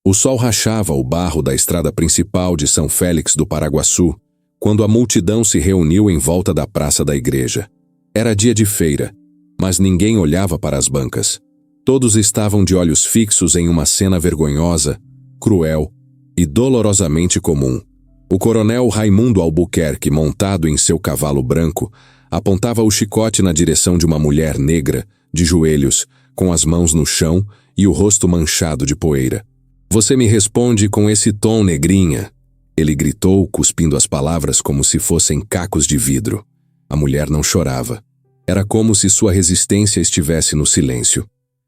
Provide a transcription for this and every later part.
O sol rachava o barro da estrada principal de São Félix do Paraguaçu, quando a multidão se reuniu em volta da praça da igreja. Era dia de feira, mas ninguém olhava para as bancas. Todos estavam de olhos fixos em uma cena vergonhosa, cruel e dolorosamente comum. O coronel Raimundo Albuquerque, montado em seu cavalo branco, apontava o chicote na direção de uma mulher negra, de joelhos, com as mãos no chão e o rosto manchado de poeira. "Você me responde com esse tom, negrinha", ele gritou, cuspindo as palavras como se fossem cacos de vidro. A mulher não chorava. Era como se sua resistência estivesse no silêncio.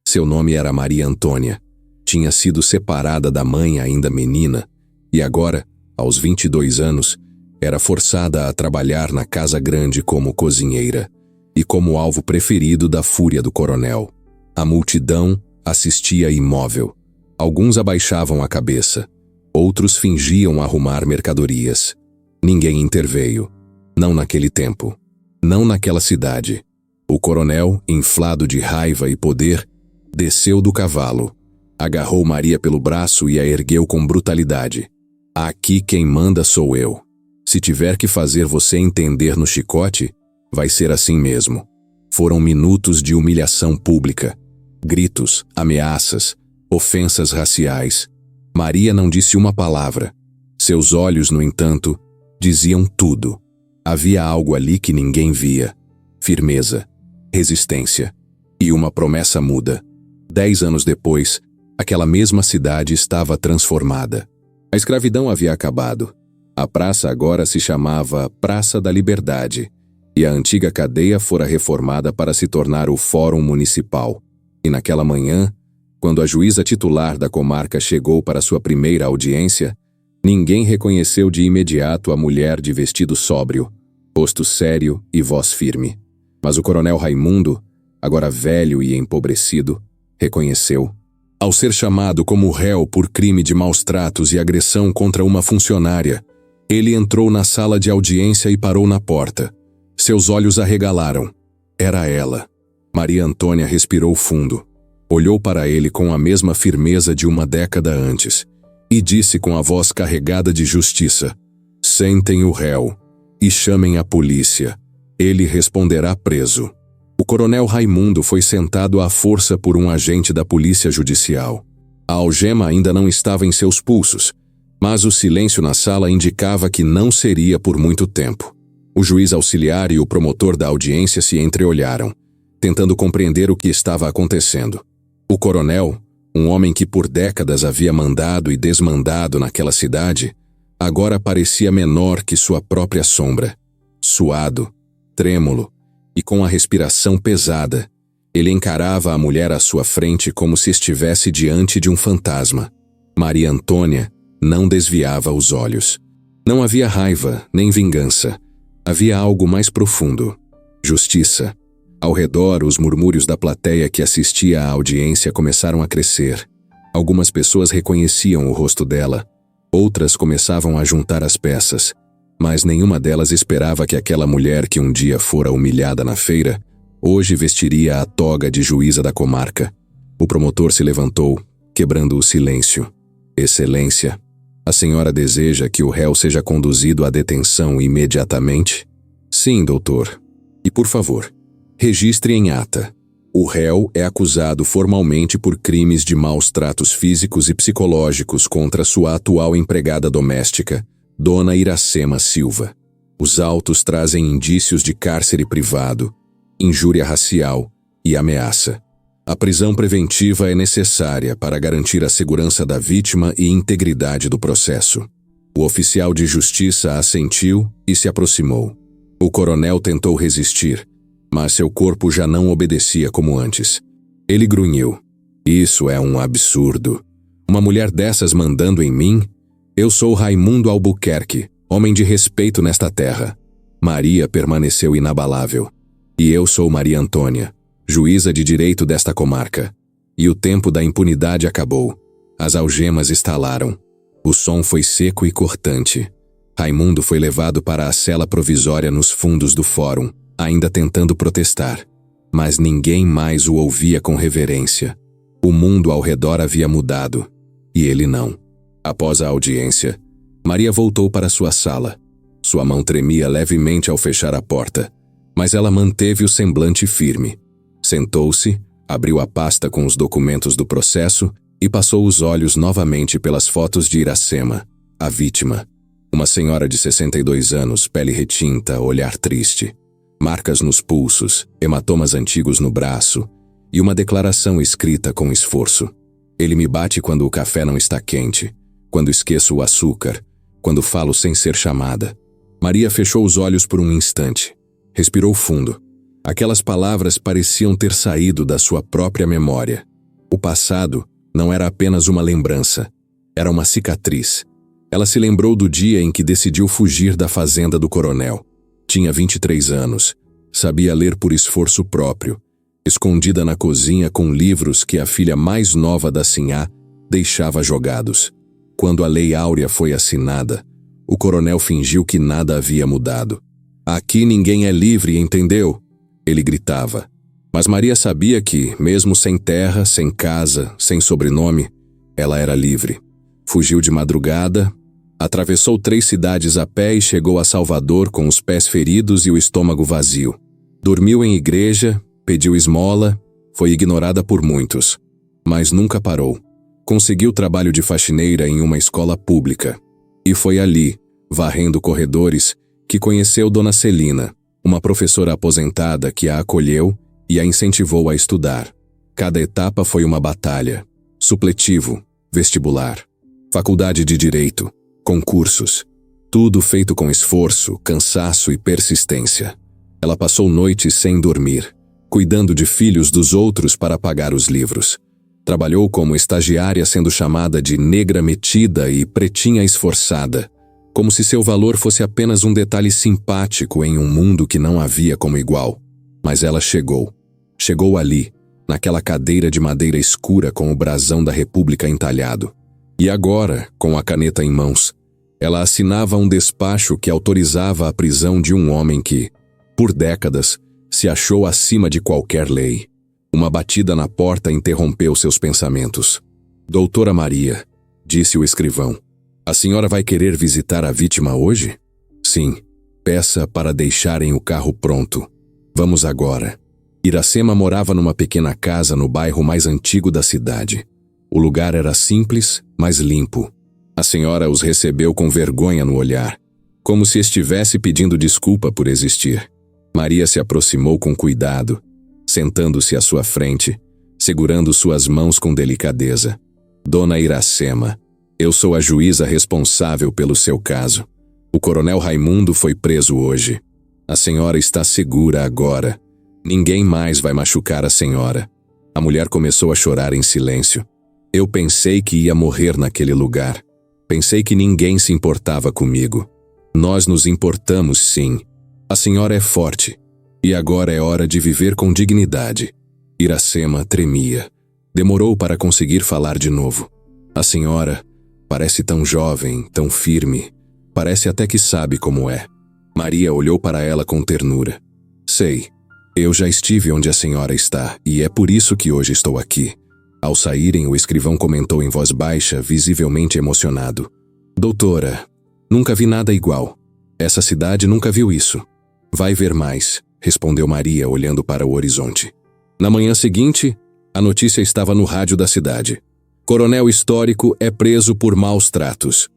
Seu nome era Maria Antônia. Tinha sido separada da mãe ainda menina, e agora, aos 22 anos, era forçada a trabalhar na casa grande como cozinheira, e como alvo preferido da fúria do coronel. A multidão assistia imóvel. Alguns abaixavam a cabeça, outros fingiam arrumar mercadorias. Ninguém interveio. Não naquele tempo. Não naquela cidade. O coronel, inflado de raiva e poder, desceu do cavalo, agarrou Maria pelo braço e a ergueu com brutalidade. "Aqui quem manda sou eu. Se tiver que fazer você entender no chicote, vai ser assim mesmo." Foram minutos de humilhação pública. Gritos, ameaças, ofensas raciais. Maria não disse uma palavra. Seus olhos, no entanto, diziam tudo. Havia algo ali que ninguém via. Firmeza, resistência e uma promessa muda. 10 anos depois, aquela mesma cidade estava transformada. A escravidão havia acabado. A praça agora se chamava Praça da Liberdade, e a antiga cadeia fora reformada para se tornar o Fórum Municipal. E naquela manhã, quando a juíza titular da comarca chegou para sua primeira audiência, ninguém reconheceu de imediato a mulher de vestido sóbrio, rosto sério e voz firme. Mas o coronel Raimundo, agora velho e empobrecido, reconheceu. Ao ser chamado como réu por crime de maus-tratos e agressão contra uma funcionária, ele entrou na sala de audiência e parou na porta. Seus olhos arregalaram. Era ela. Maria Antônia respirou fundo. Olhou para ele com a mesma firmeza de uma década antes e disse com a voz carregada de justiça: "Sentem o réu e chamem a polícia. Ele responderá preso." O coronel Raimundo foi sentado à força por um agente da polícia judicial. A algema ainda não estava em seus pulsos, mas o silêncio na sala indicava que não seria por muito tempo. O juiz auxiliar e o promotor da audiência se entreolharam, tentando compreender o que estava acontecendo. O coronel, um homem que por décadas havia mandado e desmandado naquela cidade, agora parecia menor que sua própria sombra. Suado, trêmulo e com a respiração pesada, ele encarava a mulher à sua frente como se estivesse diante de um fantasma. Maria Antônia não desviava os olhos. Não havia raiva nem vingança. Havia algo mais profundo: justiça. Ao redor, os murmúrios da plateia que assistia à audiência começaram a crescer. Algumas pessoas reconheciam o rosto dela, outras começavam a juntar as peças, mas nenhuma delas esperava que aquela mulher que um dia fora humilhada na feira, hoje vestiria a toga de juíza da comarca. O promotor se levantou, quebrando o silêncio. "Excelência, a senhora deseja que o réu seja conduzido à detenção imediatamente?" "Sim, doutor. E por favor, registre em ata. O réu é acusado formalmente por crimes de maus tratos físicos e psicológicos contra sua atual empregada doméstica, Dona Iracema Silva. Os autos trazem indícios de cárcere privado, injúria racial e ameaça. A prisão preventiva é necessária para garantir a segurança da vítima e integridade do processo." O oficial de justiça assentiu e se aproximou. O coronel tentou resistir, mas seu corpo já não obedecia como antes. Ele grunhiu: "Isso é um absurdo. Uma mulher dessas mandando em mim? Eu sou Raimundo Albuquerque, homem de respeito nesta terra." Maria permaneceu inabalável. "E eu sou Maria Antônia, juíza de direito desta comarca." E o tempo da impunidade acabou. As algemas estalaram. O som foi seco e cortante. Raimundo foi levado para a cela provisória nos fundos do fórum, ainda tentando protestar. Mas ninguém mais o ouvia com reverência. O mundo ao redor havia mudado. e ele não. Após a audiência, Maria voltou para sua sala. Sua mão tremia levemente ao fechar a porta, mas ela manteve o semblante firme. Sentou-se, abriu a pasta com os documentos do processo e passou os olhos novamente pelas fotos de Iracema, a vítima. Uma senhora de 62 anos, pele retinta, olhar triste. Marcas nos pulsos, hematomas antigos no braço e uma declaração escrita com esforço. Ele me bate quando o café não está quente, quando esqueço o açúcar, quando falo sem ser chamada. Maria fechou os olhos por um instante. Respirou fundo. Aquelas palavras pareciam ter saído da sua própria memória. O passado não era apenas uma lembrança, era uma cicatriz. Ela se lembrou do dia em que decidiu fugir da fazenda do coronel. Tinha 23 anos, sabia ler por esforço próprio, escondida na cozinha com livros que a filha mais nova da Sinhá deixava jogados. Quando a Lei Áurea foi assinada, o coronel fingiu que nada havia mudado. Aqui ninguém é livre, entendeu? Ele gritava. Mas Maria sabia que, mesmo sem terra, sem casa, sem sobrenome, ela era livre. Fugiu de madrugada, atravessou 3 cidades a pé e chegou a Salvador com os pés feridos e o estômago vazio. Dormiu em igreja, pediu esmola, foi ignorada por muitos, mas nunca parou. Conseguiu trabalho de faxineira em uma escola pública. E foi ali, varrendo corredores, que conheceu Dona Celina, uma professora aposentada que a acolheu e a incentivou a estudar. Cada etapa foi uma batalha. Supletivo, vestibular, faculdade de direito, concursos. Tudo feito com esforço, cansaço e persistência. Ela passou noites sem dormir, cuidando de filhos dos outros para pagar os livros. Trabalhou como estagiária sendo chamada de negra metida e pretinha esforçada, como se seu valor fosse apenas um detalhe simpático em um mundo que não havia como igual. Mas ela chegou. Chegou ali, naquela cadeira de madeira escura com o brasão da República entalhado. E agora, com a caneta em mãos, ela assinava um despacho que autorizava a prisão de um homem que, por décadas, se achou acima de qualquer lei. Uma batida na porta interrompeu seus pensamentos. Doutora Maria, disse o escrivão, a senhora vai querer visitar a vítima hoje? Sim, peça para deixarem o carro pronto. Vamos agora. Iracema morava numa pequena casa no bairro mais antigo da cidade. O lugar era simples, mas limpo. A senhora os recebeu com vergonha no olhar, como se estivesse pedindo desculpa por existir. Maria se aproximou com cuidado, sentando-se à sua frente, segurando suas mãos com delicadeza. Dona Iracema, eu sou a juíza responsável pelo seu caso. O coronel Raimundo foi preso hoje. A senhora está segura agora. Ninguém mais vai machucar a senhora. A mulher começou a chorar em silêncio. Eu pensei que ia morrer naquele lugar. Pensei que ninguém se importava comigo. Nós nos importamos, sim. A senhora é forte. E agora é hora de viver com dignidade. Iracema tremia. Demorou para conseguir falar de novo. A senhora parece tão jovem, tão firme. Parece até que sabe como é. Maria olhou para ela com ternura. Sei. Eu já estive onde a senhora está, e é por isso que hoje estou aqui. Ao saírem, o escrivão comentou em voz baixa, visivelmente emocionado. Doutora, nunca vi nada igual. Essa cidade nunca viu isso. Vai ver mais, respondeu Maria, olhando para o horizonte. Na manhã seguinte, a notícia estava no rádio da cidade. Coronel histórico é preso por maus tratos.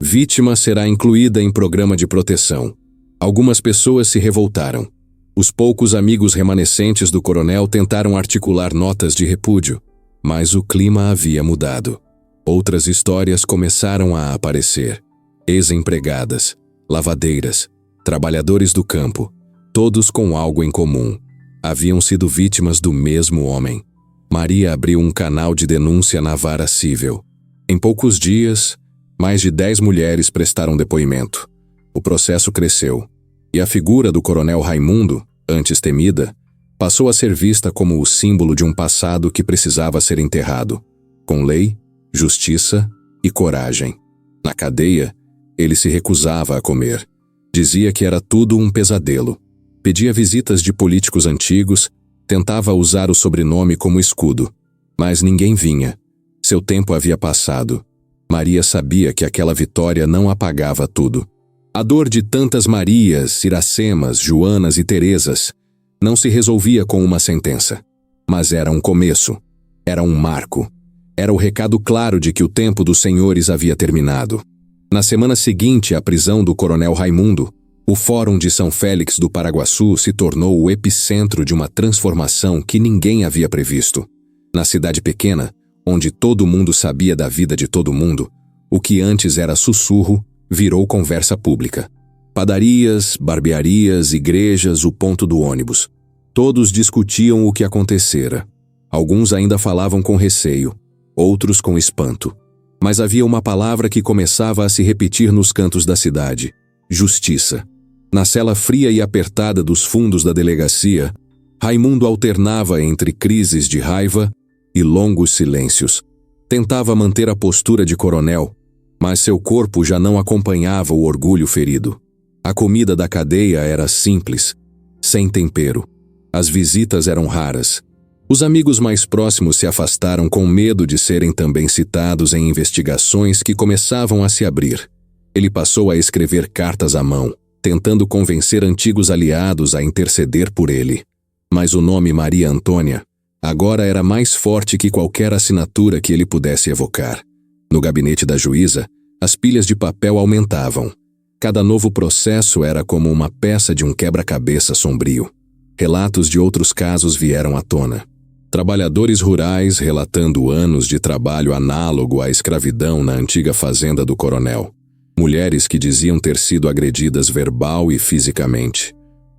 Vítima será incluída em programa de proteção. Algumas pessoas se revoltaram. Os poucos amigos remanescentes do coronel tentaram articular notas de repúdio, mas o clima havia mudado. Outras histórias começaram a aparecer. Ex-empregadas, lavadeiras, trabalhadores do campo, todos com algo em comum. Haviam sido vítimas do mesmo homem. Maria abriu um canal de denúncia na vara civil. Em poucos dias, mais de 10 mulheres prestaram depoimento. O processo cresceu. E a figura do coronel Raimundo, antes temida, passou a ser vista como o símbolo de um passado que precisava ser enterrado, com lei, justiça e coragem. Na cadeia, ele se recusava a comer. Dizia que era tudo um pesadelo. Pedia visitas de políticos antigos, tentava usar o sobrenome como escudo. Mas ninguém vinha. Seu tempo havia passado, Maria sabia que aquela vitória não apagava tudo. A dor de tantas Marias, Iracemas, Joanas e Teresas não se resolvia com uma sentença. Mas era um começo, era um marco. Era o recado claro de que o tempo dos senhores havia terminado. Na semana seguinte à prisão do coronel Raimundo, o Fórum de São Félix do Paraguaçu se tornou o epicentro de uma transformação que ninguém havia previsto. Na cidade pequena, onde todo mundo sabia da vida de todo mundo, o que antes era sussurro virou conversa pública. Padarias, barbearias, igrejas, o ponto do ônibus. Todos discutiam o que acontecera. Alguns ainda falavam com receio, outros com espanto. Mas havia uma palavra que começava a se repetir nos cantos da cidade: justiça. Na cela fria e apertada dos fundos da delegacia, Raimundo alternava entre crises de raiva e longos silêncios. Tentava manter a postura de coronel, mas seu corpo já não acompanhava o orgulho ferido. A comida da cadeia era simples, sem tempero. As visitas eram raras. Os amigos mais próximos se afastaram com medo de serem também citados em investigações que começavam a se abrir. Ele passou a escrever cartas à mão, tentando convencer antigos aliados a interceder por ele. Mas o nome Maria Antônia agora era mais forte que qualquer assinatura que ele pudesse evocar. No gabinete da juíza, as pilhas de papel aumentavam. Cada novo processo era como uma peça de um quebra-cabeça sombrio. Relatos de outros casos vieram à tona. Trabalhadores rurais relatando anos de trabalho análogo à escravidão na antiga fazenda do coronel. Mulheres que diziam ter sido agredidas verbal e fisicamente.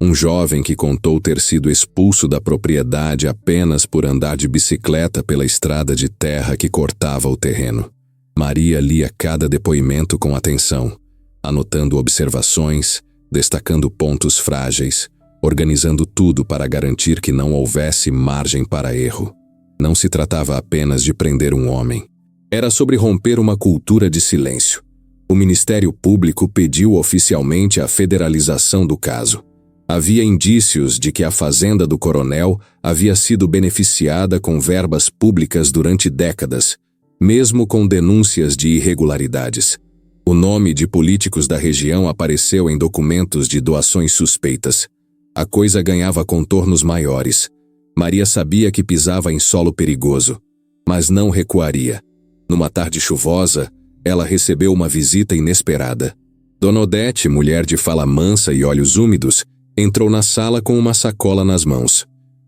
Um jovem que contou ter sido expulso da propriedade apenas por andar de bicicleta pela estrada de terra que cortava o terreno. Maria lia cada depoimento com atenção, anotando observações, destacando pontos frágeis, organizando tudo para garantir que não houvesse margem para erro. Não se tratava apenas de prender um homem. Era sobre romper uma cultura de silêncio. O Ministério Público pediu oficialmente a federalização do caso. Havia indícios de que a fazenda do coronel havia sido beneficiada com verbas públicas durante décadas, mesmo com denúncias de irregularidades. O nome de políticos da região apareceu em documentos de doações suspeitas. A coisa ganhava contornos maiores. Maria sabia que pisava em solo perigoso, mas não recuaria. Numa tarde chuvosa, ela recebeu uma visita inesperada. Dona Odete, mulher de fala mansa e olhos úmidos, entrou na sala com uma sacola nas mãos.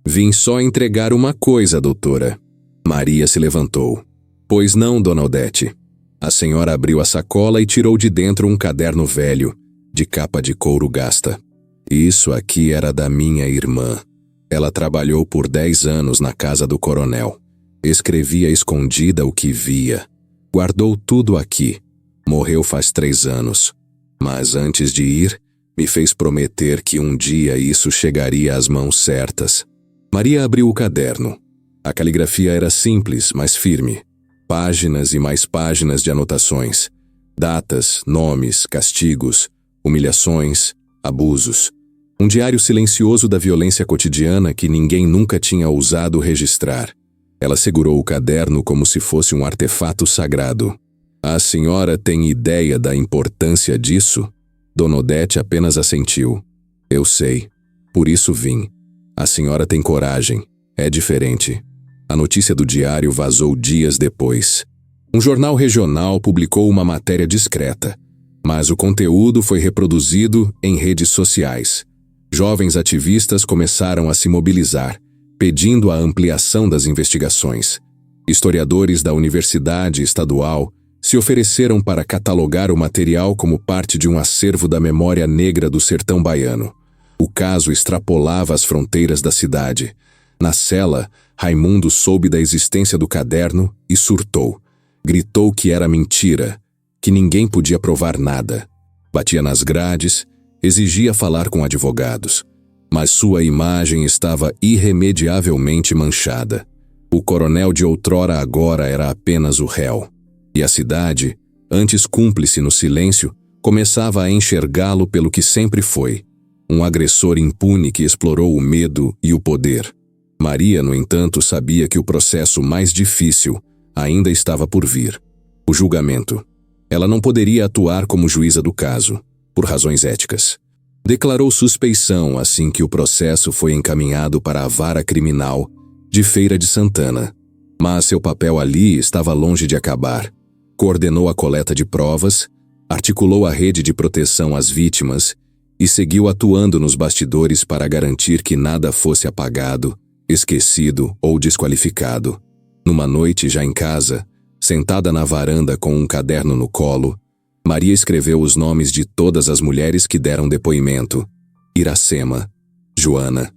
Vim só entregar uma coisa, doutora. Maria se levantou. Pois não, Dona Odete. A senhora abriu a sacola e tirou de dentro um caderno velho, de capa de couro gasta. Isso aqui era da minha irmã. Ela trabalhou por 10 anos na casa do coronel. Escrevia escondida o que via. Guardou tudo aqui. Morreu faz 3 anos. Mas antes de ir, me fez prometer que um dia isso chegaria às mãos certas. Maria abriu o caderno. A caligrafia era simples, mas firme. Páginas e mais páginas de anotações. Datas, nomes, castigos, humilhações, abusos. Um diário silencioso da violência cotidiana que ninguém nunca tinha ousado registrar. Ela segurou o caderno como se fosse um artefato sagrado. A senhora tem ideia da importância disso? Dona Odete apenas assentiu. Eu sei. Por isso vim. A senhora tem coragem. É diferente. A notícia do diário vazou dias depois. Um jornal regional publicou uma matéria discreta, mas o conteúdo foi reproduzido em redes sociais. Jovens ativistas começaram a se mobilizar, pedindo a ampliação das investigações. Historiadores da Universidade Estadual se ofereceram para catalogar o material como parte de um acervo da memória negra do sertão baiano. O caso extrapolava as fronteiras da cidade. Na cela, Raimundo soube da existência do caderno e surtou. Gritou que era mentira, que ninguém podia provar nada. Batia nas grades, exigia falar com advogados. Mas sua imagem estava irremediavelmente manchada. O coronel de outrora agora era apenas o réu. E a cidade, antes cúmplice no silêncio, começava a enxergá-lo pelo que sempre foi. Um agressor impune que explorou o medo e o poder. Maria, no entanto, sabia que o processo mais difícil ainda estava por vir. O julgamento. Ela não poderia atuar como juíza do caso, por razões éticas. Declarou suspeição assim que o processo foi encaminhado para a vara criminal de Feira de Santana. Mas seu papel ali estava longe de acabar. Coordenou a coleta de provas, articulou a rede de proteção às vítimas e seguiu atuando nos bastidores para garantir que nada fosse apagado, esquecido ou desqualificado. Numa noite já em casa, sentada na varanda com um caderno no colo, Maria escreveu os nomes de todas as mulheres que deram depoimento: Iracema, Joana,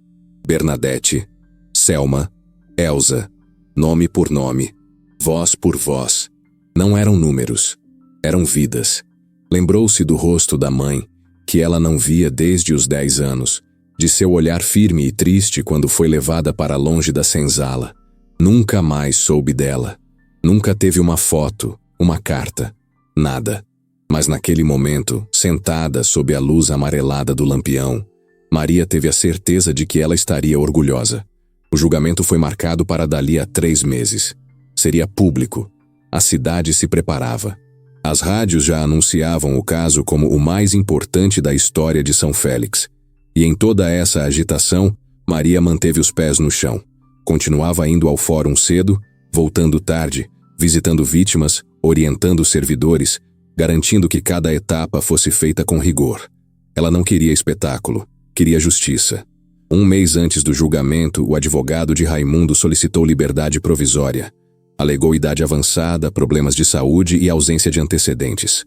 Bernadette, Selma, Elza, nome por nome, voz por voz. Não eram números, eram vidas. Lembrou-se do rosto da mãe, que ela não via desde os 10 anos, de seu olhar firme e triste quando foi levada para longe da senzala. Nunca mais soube dela. Nunca teve uma foto, uma carta, nada. Mas naquele momento, sentada sob a luz amarelada do lampião, Maria teve a certeza de que ela estaria orgulhosa. O julgamento foi marcado para dali a 3 meses. Seria público. A cidade se preparava. As rádios já anunciavam o caso como o mais importante da história de São Félix. E em toda essa agitação, Maria manteve os pés no chão. Continuava indo ao fórum cedo, voltando tarde, visitando vítimas, orientando servidores, garantindo que cada etapa fosse feita com rigor. Ela não queria espetáculo, queria justiça. 1 mês antes do julgamento, o advogado de Raimundo solicitou liberdade provisória. Alegou idade avançada, problemas de saúde e ausência de antecedentes.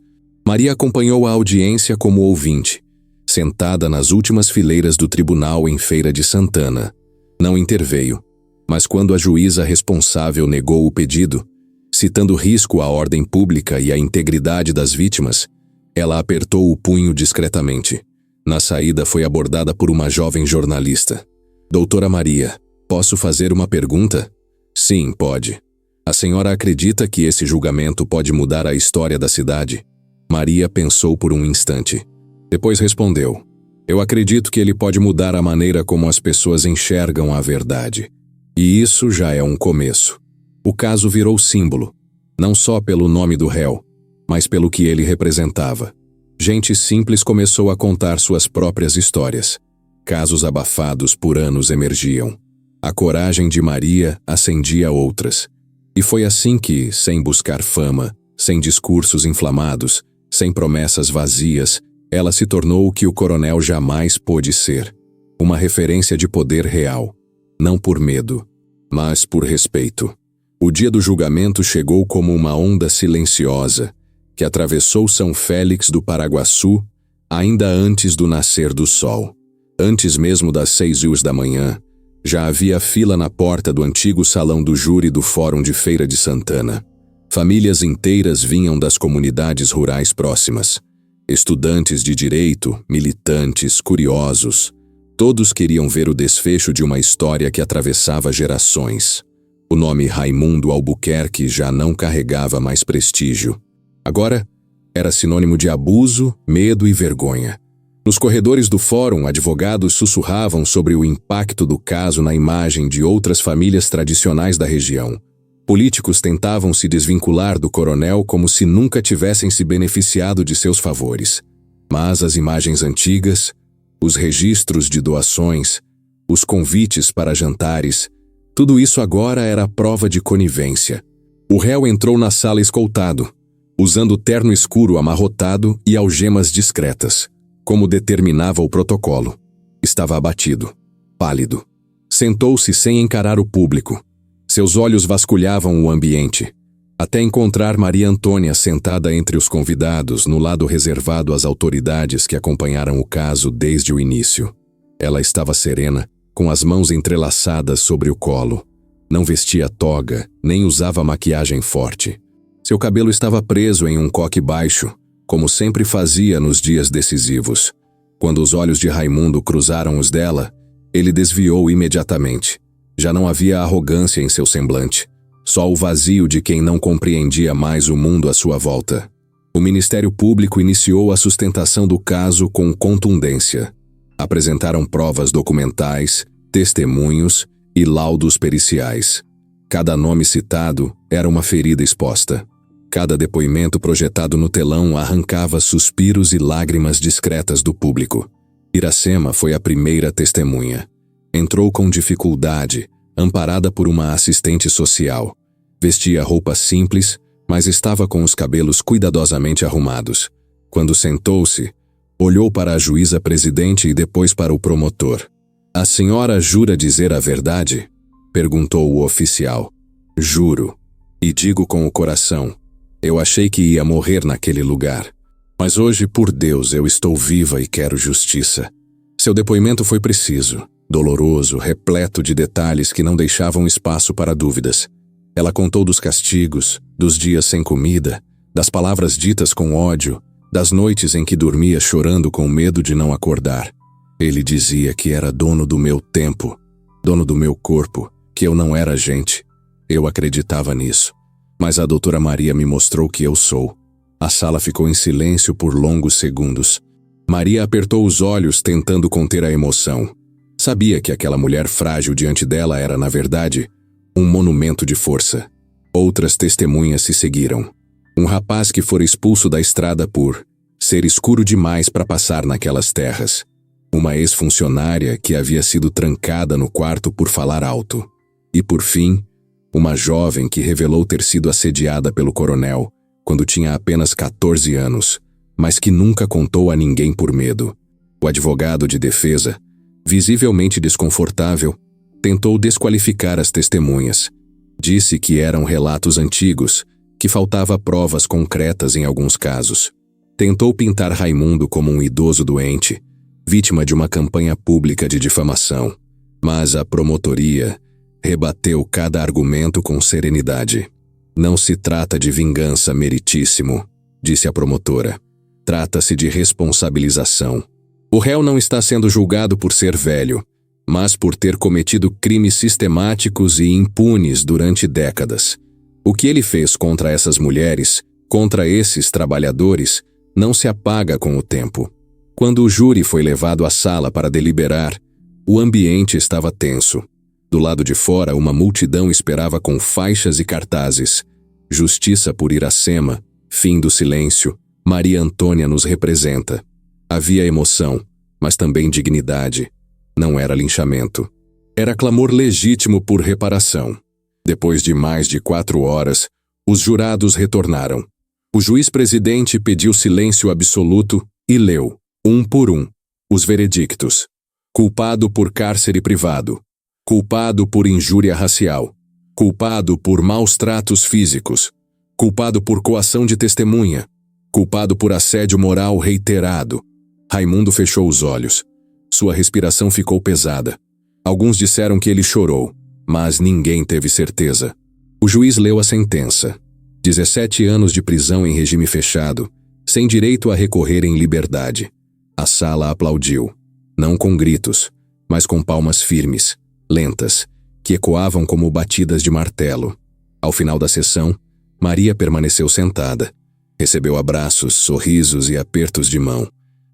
Maria acompanhou a audiência como ouvinte, sentada nas últimas fileiras do tribunal em Feira de Santana. Não interveio, mas quando a juíza responsável negou o pedido, citando risco à ordem pública e à integridade das vítimas, ela apertou o punho discretamente. Na saída foi abordada por uma jovem jornalista. Doutora Maria, posso fazer uma pergunta? Sim, pode. A senhora acredita que esse julgamento pode mudar a história da cidade? Maria pensou por um instante. Depois respondeu: eu acredito que ele pode mudar a maneira como as pessoas enxergam a verdade. E isso já é um começo. O caso virou símbolo, não só pelo nome do réu, mas pelo que ele representava. Gente simples começou a contar suas próprias histórias. Casos abafados por anos emergiam. A coragem de Maria acendia outras. E foi assim que, sem buscar fama, sem discursos inflamados, sem promessas vazias, ela se tornou o que o coronel jamais pôde ser. Uma referência de poder real. Não por medo, mas por respeito. O dia do julgamento chegou como uma onda silenciosa, que atravessou São Félix do Paraguaçu ainda antes do nascer do sol. Antes mesmo das 6h da manhã, já havia fila na porta do antigo salão do júri do Fórum de Feira de Santana. Famílias inteiras vinham das comunidades rurais próximas. Estudantes de direito, militantes, curiosos. Todos queriam ver o desfecho de uma história que atravessava gerações. O nome Raimundo Albuquerque já não carregava mais prestígio. Agora, era sinônimo de abuso, medo e vergonha. Nos corredores do fórum, advogados sussurravam sobre o impacto do caso na imagem de outras famílias tradicionais da região. Políticos tentavam se desvincular do coronel como se nunca tivessem se beneficiado de seus favores. Mas as imagens antigas, os registros de doações, os convites para jantares, tudo isso agora era prova de conivência. O réu entrou na sala escoltado, usando terno escuro amarrotado e algemas discretas, como determinava o protocolo. Estava abatido, pálido. Sentou-se sem encarar o público. Seus olhos vasculhavam o ambiente, até encontrar Maria Antônia sentada entre os convidados, no lado reservado às autoridades que acompanharam o caso desde o início. Ela estava serena, com as mãos entrelaçadas sobre o colo. Não vestia toga, nem usava maquiagem forte. Seu cabelo estava preso em um coque baixo, como sempre fazia nos dias decisivos. Quando os olhos de Raimundo cruzaram os dela, ele desviou imediatamente. Já não havia arrogância em seu semblante, só o vazio de quem não compreendia mais o mundo à sua volta. O Ministério Público iniciou a sustentação do caso com contundência. Apresentaram provas documentais, testemunhos e laudos periciais. Cada nome citado era uma ferida exposta. Cada depoimento projetado no telão arrancava suspiros e lágrimas discretas do público. Iracema foi a primeira testemunha. Entrou com dificuldade, amparada por uma assistente social. Vestia roupa simples, mas estava com os cabelos cuidadosamente arrumados. Quando sentou-se, olhou para a juíza presidente e depois para o promotor. "A senhora jura dizer a verdade?" perguntou o oficial. "Juro. E digo com o coração. Eu achei que ia morrer naquele lugar. Mas hoje, por Deus, eu estou viva e quero justiça." Seu depoimento foi preciso, doloroso, repleto de detalhes que não deixavam espaço para dúvidas. Ela contou dos castigos, dos dias sem comida, das palavras ditas com ódio, das noites em que dormia chorando com medo de não acordar. Ele dizia que era dono do meu tempo, dono do meu corpo, que eu não era gente. Eu acreditava nisso. Mas a doutora Maria me mostrou que eu sou. A sala ficou em silêncio por longos segundos. Maria apertou os olhos tentando conter a emoção. Sabia que aquela mulher frágil diante dela era, na verdade, um monumento de força. Outras testemunhas se seguiram. Um rapaz que fora expulso da estrada por ser escuro demais para passar naquelas terras. Uma ex-funcionária que havia sido trancada no quarto por falar alto. E, por fim, uma jovem que revelou ter sido assediada pelo coronel quando tinha apenas 14 anos, mas que nunca contou a ninguém por medo. O advogado de defesa, visivelmente desconfortável, tentou desqualificar as testemunhas. Disse que eram relatos antigos, que faltava provas concretas em alguns casos. Tentou pintar Raimundo como um idoso doente, vítima de uma campanha pública de difamação. Mas a promotoria rebateu cada argumento com serenidade. "Não se trata de vingança, meritíssimo", disse a promotora. "Trata-se de responsabilização. O réu não está sendo julgado por ser velho, mas por ter cometido crimes sistemáticos e impunes durante décadas. O que ele fez contra essas mulheres, contra esses trabalhadores, não se apaga com o tempo." Quando o júri foi levado à sala para deliberar, o ambiente estava tenso. Do lado de fora, uma multidão esperava com faixas e cartazes. "Justiça por Iracema, fim do silêncio, Maria Antônia nos representa." Havia emoção, mas também dignidade. Não era linchamento. Era clamor legítimo por reparação. Depois de mais de 4 horas, os jurados retornaram. O juiz-presidente pediu silêncio absoluto e leu, um por um, os veredictos. Culpado por cárcere privado. Culpado por injúria racial. Culpado por maus tratos físicos. Culpado por coação de testemunha. Culpado por assédio moral reiterado. Raimundo fechou os olhos. Sua respiração ficou pesada. Alguns disseram que ele chorou, mas ninguém teve certeza. O juiz leu a sentença. 17 anos de prisão em regime fechado, sem direito a recorrer em liberdade. A sala aplaudiu. Não com gritos, mas com palmas firmes, lentas, que ecoavam como batidas de martelo. Ao final da sessão, Maria permaneceu sentada. Recebeu abraços, sorrisos e apertos de mão,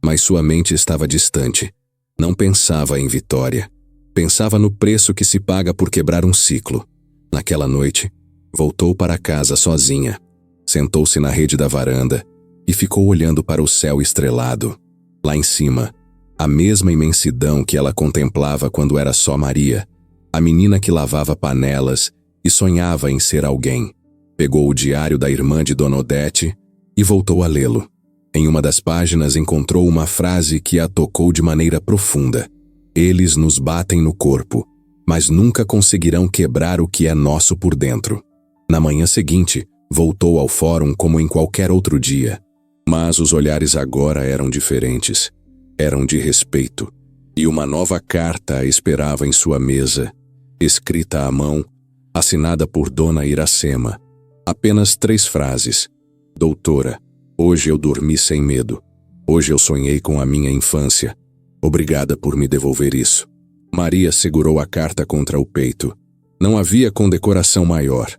mas sua mente estava distante. Não pensava em vitória. Pensava no preço que se paga por quebrar um ciclo. Naquela noite, voltou para casa sozinha. Sentou-se na rede da varanda e ficou olhando para o céu estrelado. Lá em cima, a mesma imensidão que ela contemplava quando era só Maria, a menina que lavava panelas e sonhava em ser alguém. Pegou o diário da irmã de Dona Odete e voltou a lê-lo. Em uma das páginas encontrou uma frase que a tocou de maneira profunda. Eles nos batem no corpo, mas nunca conseguirão quebrar o que é nosso por dentro. Na manhã seguinte, voltou ao fórum como em qualquer outro dia. Mas os olhares agora eram diferentes. Eram de respeito. E uma nova carta a esperava em sua mesa, escrita à mão, assinada por Dona Iracema. Apenas 3 frases. Doutora, hoje eu dormi sem medo. Hoje eu sonhei com a minha infância. Obrigada por me devolver isso. Maria segurou a carta contra o peito. Não havia condecoração maior.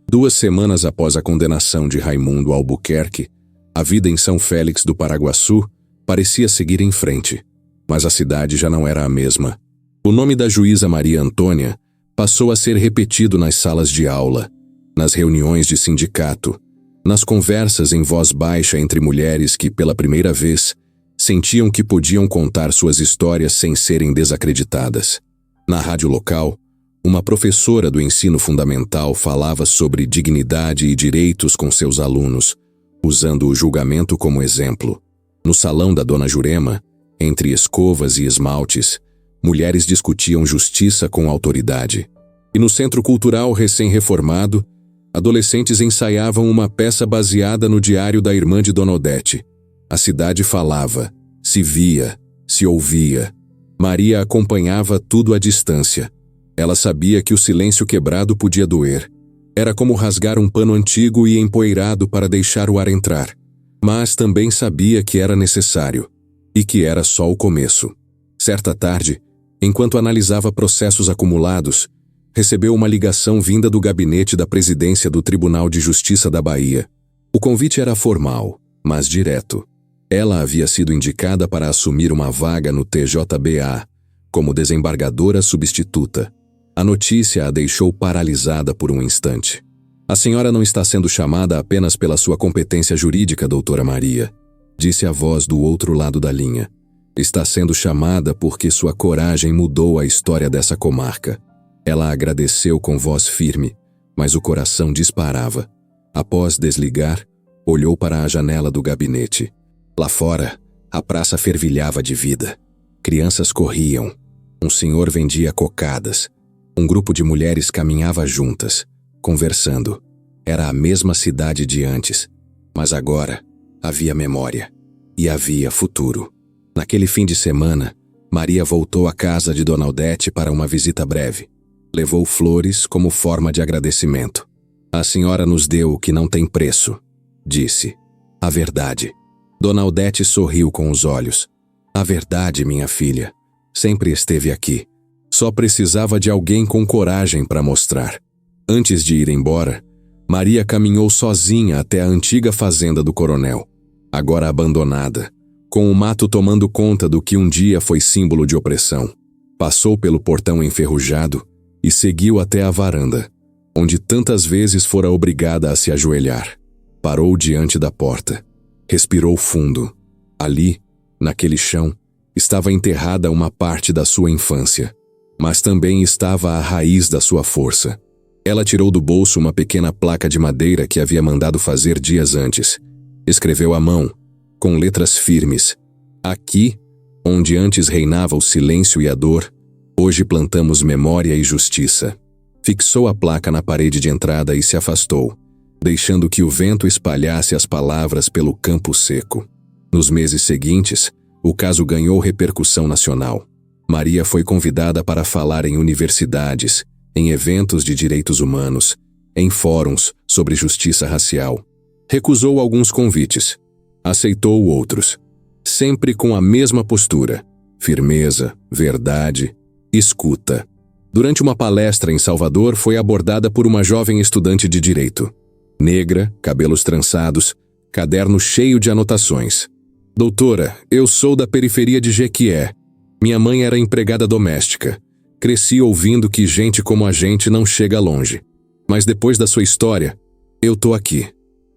2 semanas após a condenação de Raimundo Albuquerque, a vida em São Félix do Paraguaçu parecia seguir em frente. Mas a cidade já não era a mesma. O nome da juíza Maria Antônia passou a ser repetido nas salas de aula, nas reuniões de sindicato, nas conversas em voz baixa entre mulheres que, pela primeira vez, sentiam que podiam contar suas histórias sem serem desacreditadas. Na rádio local, uma professora do ensino fundamental falava sobre dignidade e direitos com seus alunos, usando o julgamento como exemplo. No salão da Dona Jurema, entre escovas e esmaltes, mulheres discutiam justiça com autoridade. E no centro cultural recém-reformado, adolescentes ensaiavam uma peça baseada no diário da irmã de Dona Odete. A cidade falava, se via, se ouvia. Maria acompanhava tudo à distância. Ela sabia que o silêncio quebrado podia doer. Era como rasgar um pano antigo e empoeirado para deixar o ar entrar. Mas também sabia que era necessário. E que era só o começo. Certa tarde, enquanto analisava processos acumulados, recebeu uma ligação vinda do gabinete da presidência do Tribunal de Justiça da Bahia. O convite era formal, mas direto. Ela havia sido indicada para assumir uma vaga no TJBA, como desembargadora substituta. A notícia a deixou paralisada por um instante. A senhora não está sendo chamada apenas pela sua competência jurídica, doutora Maria, disse a voz do outro lado da linha. Está sendo chamada porque sua coragem mudou a história dessa comarca. Ela agradeceu com voz firme, mas o coração disparava. Após desligar, olhou para a janela do gabinete. Lá fora, a praça fervilhava de vida. Crianças corriam. Um senhor vendia cocadas. Um grupo de mulheres caminhava juntas, conversando. Era a mesma cidade de antes, mas agora havia memória e havia futuro. Naquele fim de semana, Maria voltou à casa de Dona Odete para uma visita breve. Levou flores como forma de agradecimento. A senhora nos deu o que não tem preço, disse. A verdade. Dona Odete sorriu com os olhos. A verdade, minha filha, sempre esteve aqui. Só precisava de alguém com coragem para mostrar. Antes de ir embora, Maria caminhou sozinha até a antiga fazenda do coronel, agora abandonada, com o mato tomando conta do que um dia foi símbolo de opressão. Passou pelo portão enferrujado e seguiu até a varanda, onde tantas vezes fora obrigada a se ajoelhar. Parou diante da porta. Respirou fundo. Ali, naquele chão, estava enterrada uma parte da sua infância, mas também estava a raiz da sua força. Ela tirou do bolso uma pequena placa de madeira que havia mandado fazer dias antes. Escreveu à mão, com letras firmes. Aqui, onde antes reinava o silêncio e a dor, hoje plantamos memória e justiça. Fixou a placa na parede de entrada e se afastou, deixando que o vento espalhasse as palavras pelo campo seco. Nos meses seguintes, o caso ganhou repercussão nacional. Maria foi convidada para falar em universidades, em eventos de direitos humanos, em fóruns sobre justiça racial. Recusou alguns convites. Aceitou outros. Sempre com a mesma postura. Firmeza, verdade, escuta. Durante uma palestra em Salvador, foi abordada por uma jovem estudante de direito. Negra, cabelos trançados, caderno cheio de anotações. Doutora, eu sou da periferia de Jequié. Minha mãe era empregada doméstica. Cresci ouvindo que gente como a gente não chega longe. Mas depois da sua história, eu tô aqui.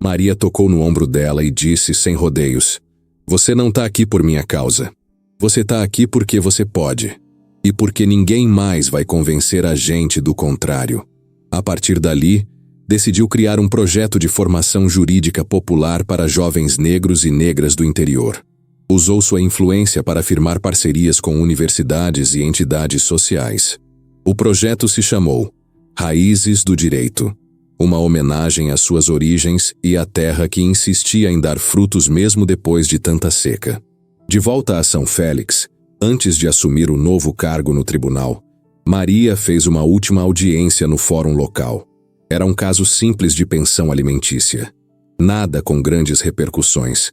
Maria tocou no ombro dela e disse sem rodeios: Você não tá aqui por minha causa. Você tá aqui porque você pode. E porque ninguém mais vai convencer a gente do contrário. A partir dali, decidiu criar um projeto de formação jurídica popular para jovens negros e negras do interior. Usou sua influência para firmar parcerias com universidades e entidades sociais. O projeto se chamou Raízes do Direito, uma homenagem às suas origens e à terra que insistia em dar frutos mesmo depois de tanta seca. De volta a São Félix, antes de assumir o novo cargo no tribunal, Maria fez uma última audiência no fórum local. Era um caso simples de pensão alimentícia. Nada com grandes repercussões.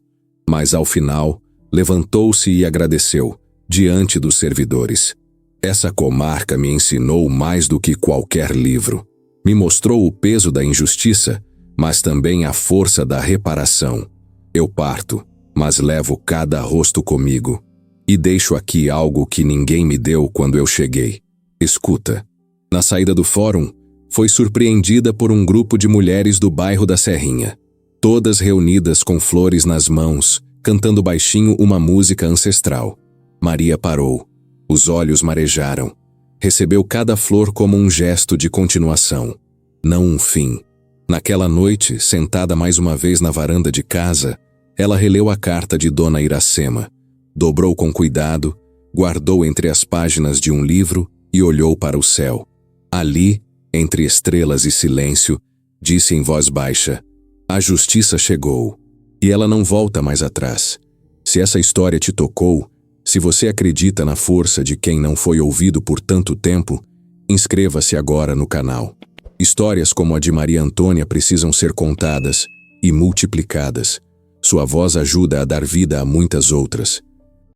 Mas ao final, levantou-se e agradeceu, diante dos servidores. Essa comarca me ensinou mais do que qualquer livro. Me mostrou o peso da injustiça, mas também a força da reparação. Eu parto, mas levo cada rosto comigo. E deixo aqui algo que ninguém me deu quando eu cheguei. Escuta. Na saída do fórum, foi surpreendida por um grupo de mulheres do bairro da Serrinha. todas reunidas com flores nas mãos, cantando baixinho uma música ancestral. Maria parou. Os olhos marejaram. Recebeu cada flor como um gesto de continuação, não um fim. Naquela noite, sentada mais uma vez na varanda de casa, ela releu a carta de Dona Iracema, dobrou com cuidado, guardou entre as páginas de um livro e olhou para o céu. Ali, entre estrelas e silêncio, disse em voz baixa: a justiça chegou, e ela não volta mais atrás. Se essa história te tocou, se você acredita na força de quem não foi ouvido por tanto tempo, inscreva-se agora no canal. Histórias como a de Maria Antônia precisam ser contadas e multiplicadas. Sua voz ajuda a dar vida a muitas outras.